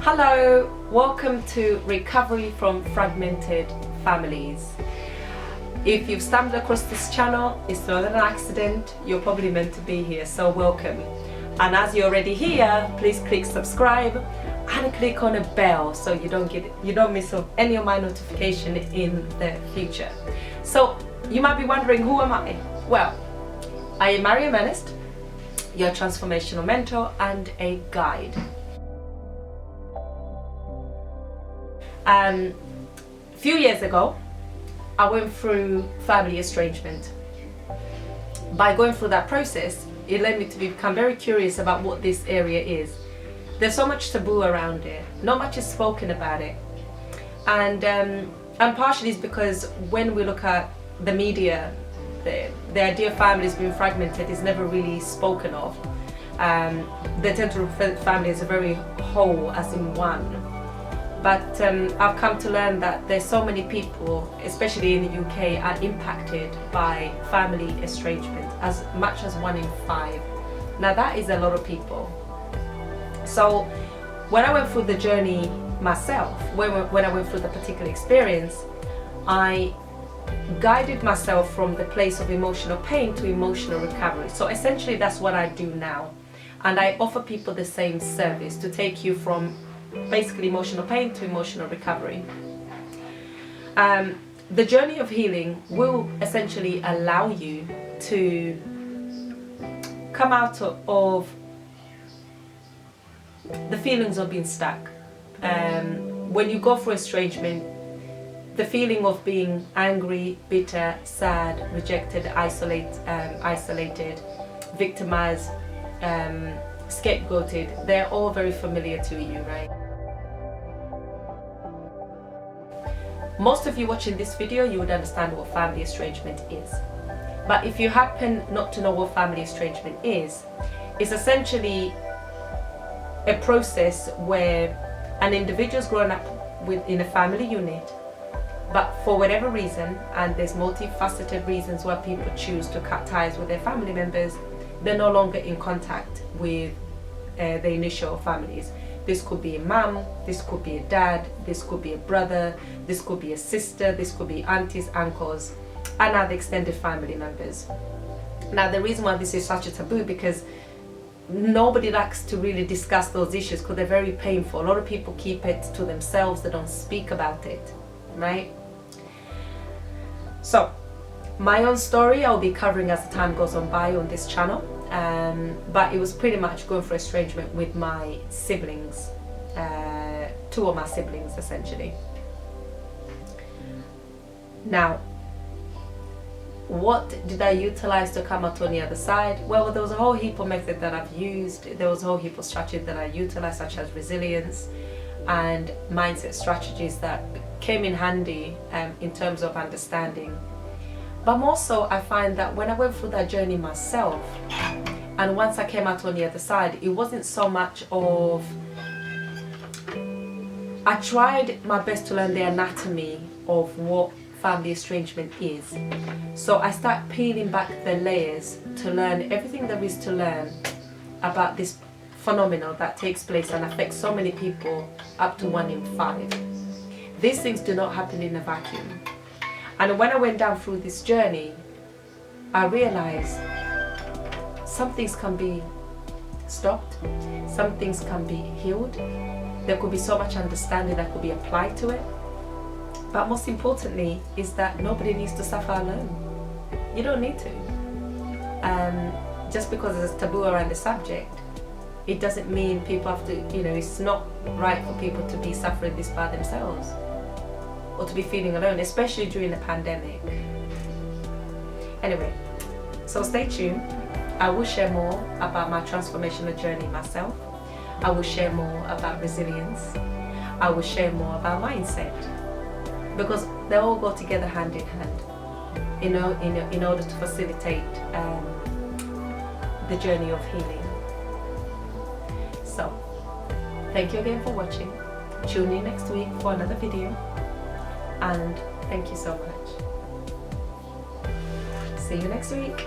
Hello, welcome to Recovery from Fragmented Families. If you've stumbled across this channel, it's not an accident, you're probably meant to be here, so welcome. And as you're already here, please click subscribe and click on a bell so you don't miss any of my notification in the future. So you might be wondering, who am I? Well, I am Mariam Ernest, your transformational mentor and a guide. A few years ago, I went through family estrangement. By going through that process, it led me to become very curious about what this area is. There's so much taboo around it, not much is spoken about it. And partially it's because when we look at the media, the idea of families being fragmented is never really spoken of. They tend to refer to family as a very whole, as in one. But I've come to learn that there's so many people, especially in the UK, are impacted by family estrangement, as much as 1 in 5. Now that is a lot of people. So when I went through the journey myself, when I went through the particular experience, I guided myself from the place of emotional pain to emotional recovery. So essentially that's what I do now. And I offer people the same service to take you from basically emotional pain to emotional recovery. The journey of healing will essentially allow you to come out of the feelings of being stuck. When you go through estrangement, the feeling of being angry, bitter, sad, rejected, isolated, victimized, scapegoated, they're all very familiar to you, right? Most of you watching this video, you would understand what family estrangement is. But if you happen not to know what family estrangement is, it's essentially a process where an individual's grown up in a family unit, but for whatever reason, and there's multifaceted reasons why people choose to cut ties with their family members, they're no longer in contact with the initial families. This could be a mum, this could be a dad, this could be a brother, this could be a sister, this could be aunties, uncles, and other extended family members. Now the reason why this is such a taboo, because nobody likes to really discuss those issues because they're very painful. A lot of people keep it to themselves, they don't speak about it, right? So my own story I'll be covering as the time goes on by on this channel. But it was pretty much going for estrangement with my siblings, 2 of my siblings essentially. Now, what did I utilize to come out on the other side? Well, there was a whole heap of methods that I've used. There was a whole heap of strategies that I utilized, such as resilience and mindset strategies that came in handy in terms of understanding. But more so, I find that when I went through that journey myself, and once I came out on the other side, it wasn't so much of, I tried my best to learn the anatomy of what family estrangement is. So I start peeling back the layers to learn everything there is to learn about this phenomenon that takes place and affects so many people, up to 1 in 5. These things do not happen in a vacuum. And when I went down through this journey, I realized some things can be stopped, some things can be healed. There could be so much understanding that could be applied to it. But most importantly is that nobody needs to suffer alone. You don't need to. Just because there's a taboo around the subject, it doesn't mean people have to, it's not right for people to be suffering this by themselves, or to be feeling alone, especially during a pandemic. Anyway, so stay tuned. I will share more about my transformational journey myself. I will share more about resilience. I will share more about mindset, because they all go together hand in hand, in order to facilitate the journey of healing. So, thank you again for watching. Tune in next week for another video. And thank you so much. See you next week.